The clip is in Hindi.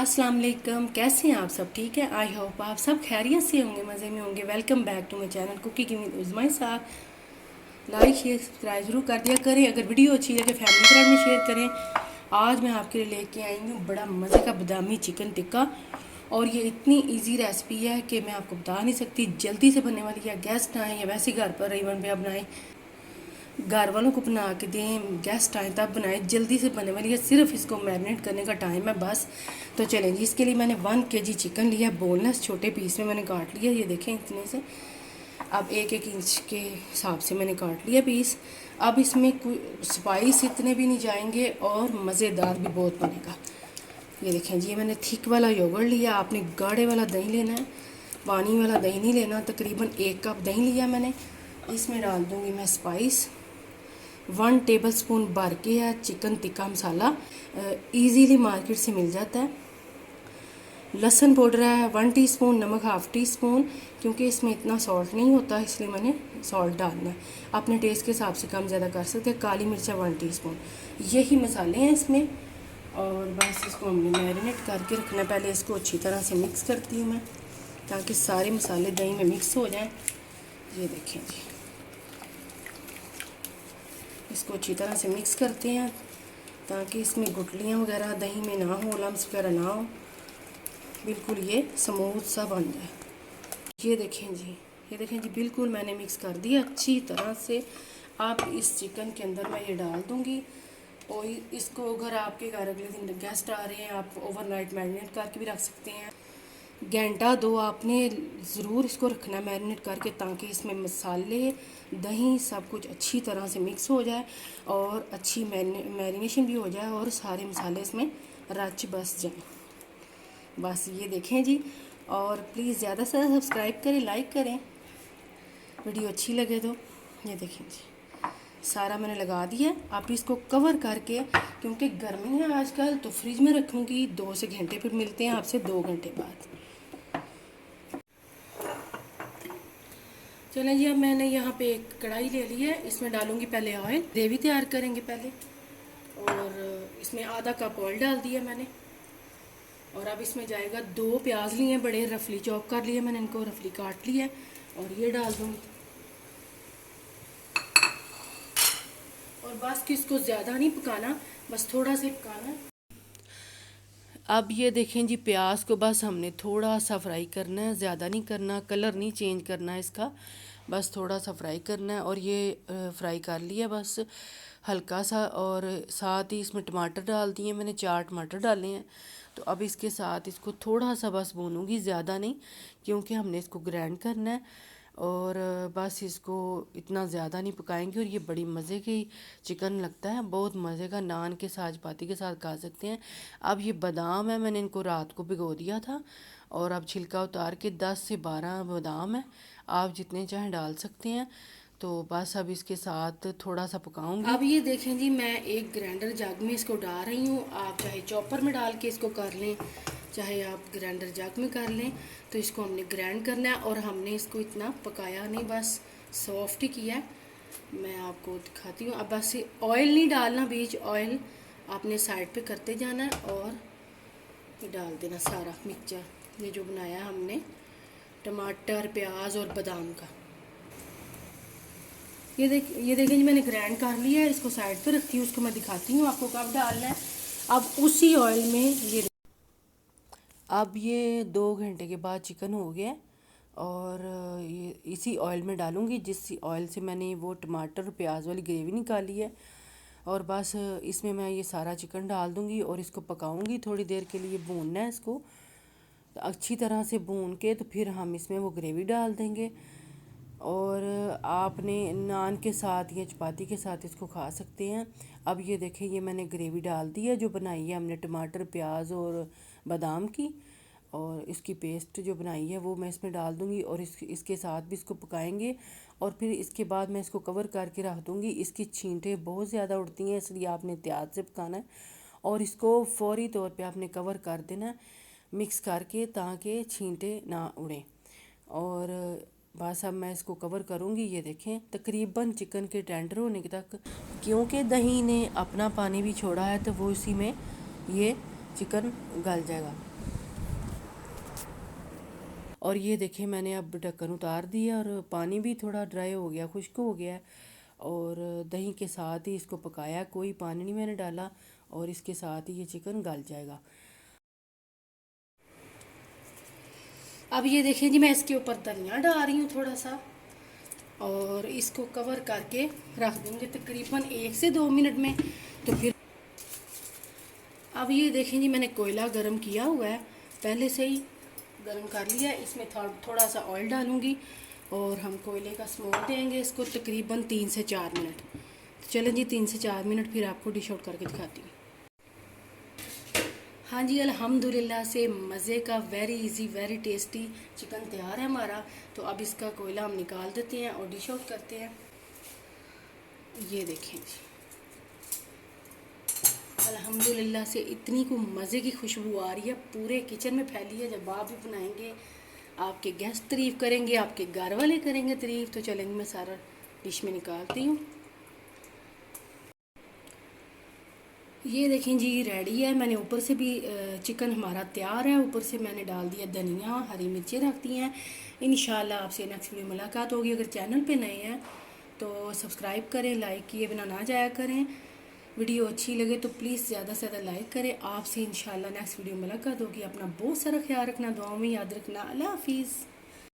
अस्सलाम वालेकुम। कैसे हैं आप सब? ठीक है। आई होप आप सब खैरियत से होंगे, मज़े में होंगे। Welcome back to my channel cooking with Uzma Sahab. Like share subscribe जरूर कर दिया करें। अगर वीडियो अच्छी लगे फैमिली फ्रेंड में शेयर करें। आज मैं आपके लिए लेके आई हूँ बड़ा मज़े का बादामी चिकन टिक्का, और ये इतनी इजी रेसिपी है कि मैं आपको बता नहीं सकती। जल्दी से बनने वाली है। गेस्ट आएँ या वैसे घर पर इवन पे आप बनाएं, घर वालों को बना के दें, गेस्ट आए तब बनाएं, जल्दी से बनने वाली है। सिर्फ इसको मैरिनेट करने का टाइम है बस। तो चलें जी, इसके लिए मैंने 1 kg चिकन लिया, बोनलेस छोटे पीस में मैंने काट लिया। ये देखें इतने से। अब 1-1 इंच के हिसाब से मैंने काट लिया पीस। अब इसमें कोई स्पाइस इतने भी नहीं जाएंगे और मज़ेदार भी बहुत बनेगा। ये देखें जी, ये मैंने थिक वाला योगर्ट लिया। आपने गाढ़े वाला दही लेना है, पानी वाला दही नहीं लेना। तकरीबन 1 कप दही लिया मैंने। इसमें डाल दूँगी मैं स्पाइस। 1 टेबलस्पून भर के है chicken tikka masala, easily market से मिल जाता है। लहसुन पाउडर है 1 टीस्पून, नमक 1/2 टीस्पून। क्योंकि इसमें इतना सॉल्ट नहीं होता इसलिए मैंने सॉल्ट डालना है। अपने टेस्ट के हिसाब से कम ज़्यादा कर सकते हैं। काली मिर्चा 1 टीस्पून। यही मसाले हैं इसमें। और बस इसको हमने मैरिनेट करके रखना है। पहले इसको अच्छी तरह से मिक्स करती हूँ मैं, ताकि सारे मसाले दही में मिक्स हो जाएँ। ये देखें जी, इसको अच्छी तरह से मिक्स करते हैं ताकि इसमें गुठलियाँ वगैरह दही में ना हो, लम्स वगैरह ना हो, बिल्कुल ये स्मूथ सा बन जाए। ये देखें जी, ये देखें जी, बिल्कुल मैंने मिक्स कर दिया अच्छी तरह से। अब इस चिकन के अंदर मैं ये डाल दूँगी। और इसको अगर आपके घर अगले दिन गेस्ट आ रहे हैं, आप ओवरनाइट मैरिनेट करके भी रख सकते हैं। घंटा 2 आपने ज़रूर इसको रखना मैरिनेट करके, ताकि इसमें मसाले दही सब कुछ अच्छी तरह से मिक्स हो जाए और अच्छी मैरिनेशन भी हो जाए और सारे मसाले इसमें रच बस जाएं। बस ये देखें जी। और प्लीज़ ज़्यादा से ज़्यादा सब्सक्राइब करें, लाइक करें, वीडियो अच्छी लगे तो। ये देखें जी, सारा मैंने लगा दिया। आप इसको कवर करके, क्योंकि गर्मी है आजकल, तो फ्रिज में रखूँगी 2 से घंटे। फिर मिलते हैं आपसे 2 घंटे बाद। चलें जी, अब मैंने यहाँ पे एक कढ़ाई ले ली है। इसमें डालूंगी पहले ऑयल। ग्रेवी तैयार करेंगे पहले। और इसमें आधा कप ऑयल डाल दिया मैंने। और अब इसमें जाएगा 2 प्याज लिए बड़े, रफली चॉप कर लिए मैंने, इनको रफली काट लिया और ये डाल दूँगी। और बस कि इसको ज़्यादा नहीं पकाना, बस थोड़ा सा पकाना। अब ये देखें जी, प्याज को बस हमने थोड़ा सा फ्राई करना है, ज़्यादा नहीं करना, कलर नहीं चेंज करना है इसका, बस थोड़ा सा फ्राई करना है। और ये फ्राई कर लिया बस हल्का सा। और साथ ही इसमें टमाटर डाल दिए मैंने, 4 टमाटर डाले हैं। तो अब इसके साथ इसको थोड़ा सा बस भूनूंगी, ज़्यादा नहीं, क्योंकि हमने इसको ग्राइंड करना है। और बस इसको इतना ज़्यादा नहीं पकाएंगे। और ये बड़ी मज़े की चिकन लगता है, बहुत मज़े का। नान के साथ, चपाती के साथ खा सकते हैं। अब ये बादाम है, मैंने इनको रात को भिगो दिया था। और अब छिलका उतार के 10 से 12 बादाम है, आप जितने चाहें डाल सकते हैं। तो बस अब इसके साथ थोड़ा सा पकाऊंगी। अब ये देखें जी, मैं एक ग्राइंडर जग में इसको डाल रही हूँ। आप चाहे चॉपर में डाल के इसको कर लें, चाहे आप ग्राइंडर जग में कर लें। तो इसको हमने ग्राइंड करना है। और हमने इसको इतना पकाया नहीं, बस सॉफ्ट ही किया। मैं आपको दिखाती हूँ। अब बस ऑयल नहीं डालना, बीच ऑयल आपने साइड पे करते जाना है। और ये डाल देना सारा मिक्सचर, ये जो बनाया हमने टमाटर, प्याज और बादाम का। ये देखें जी, मैंने ग्राइंड कर लिया है। इसको साइड पे रखती हूँ, उसको मैं दिखाती हूँ आपको कब डालना है। अब उसी ऑयल में अब ये 2 घंटे के बाद चिकन हो गया। और ये इसी ऑयल में डालूँगी, जिस ऑयल से मैंने वो टमाटर प्याज वाली ग्रेवी निकाली है। और बस इसमें मैं ये सारा चिकन डाल दूँगी और इसको पकाऊँगी थोड़ी देर के लिए। भूनना है इसको अच्छी तरह से, भून के तो फिर हम इसमें वो ग्रेवी डाल देंगे। और आपने नान के साथ या चपाती के साथ इसको खा सकते हैं। अब ये देखें, ये मैंने ग्रेवी डाल दी है जो बनाई है हमने टमाटर, प्याज और बादाम की। और इसकी पेस्ट जो बनाई है वो मैं इसमें डाल दूँगी। और इसके साथ भी इसको पकाएंगे। और फिर इसके बाद मैं इसको कवर करके रख दूँगी। इसकी छींटें बहुत ज़्यादा उड़ती हैं, इसलिए आपने एहतियात से पकाना है। और इसको फौरी तौर पे आपने कवर कर देना मिक्स करके, ताकि छींटें ना उड़ें। और बस अब मैं इसको कवर करूँगी। ये देखें, तकरीबन चिकन के टेंडर होने तक, क्योंकि दही ने अपना पानी भी छोड़ा है, तो वो इसी में ये चिकन गल जाएगा। और ये देखें मैंने अब ढक्कन उतार दिया और पानी भी थोड़ा ड्राई हो गया, खुश्क हो गया है। और दही के साथ ही इसको पकाया, कोई पानी नहीं मैंने डाला, और इसके साथ ही ये चिकन गल जाएगा। अब ये देखिए जी, मैं इसके ऊपर धनिया डाल रही हूँ थोड़ा सा, और इसको कवर करके रख दूँगी तकरीबन 1 से 2 मिनट में। तो फिर अब ये देखें जी, मैंने कोयला गरम किया हुआ है, पहले से ही गरम कर लिया है। इसमें थोड़ा सा ऑयल डालूँगी और हम कोयले का स्मोक देंगे इसको तकरीबन 3 से 4 मिनट। तो चलें जी, 3 से 4 मिनट फिर आपको डिश आउट करके दिखाती हूँ। हाँ जी, अल्हम्दुलिल्लाह से मज़े का very easy very tasty chicken तैयार है हमारा। तो अब इसका कोयला हम निकाल देते हैं और डिश आउट करते हैं। ये देखें जी, अल्हम्दुलिल्लाह से इतनी को मज़े की खुशबू आ रही है, पूरे किचन में फैली है। जब आप भी बनाएंगे आपके गेस्ट तारीफ़ करेंगे, आपके घर वाले करेंगे तारीफ़। तो चलेंगे, मैं सारा डिश में निकालती हूँ। ये देखें जी, रेडी है। मैंने ऊपर से भी चिकन हमारा तैयार है, ऊपर से मैंने डाल दिया धनिया, हरी मिर्चें रख दी हैं। इंशाल्लाह आपसे नेक्स्ट वीडियो मुलाकात होगी। अगर चैनल पे नए हैं तो सब्सक्राइब करें, लाइक किए बिना ना जाया करें। वीडियो अच्छी लगे तो प्लीज़ ज़्यादा से ज़्यादा लाइक करें। आपसे इंशाल्लाह नेक्स्ट वीडियो मुलाकात होगी। अपना बहुत सारा ख्याल रखना, दुआओं में याद रखना। अल्लाह हाफिज़।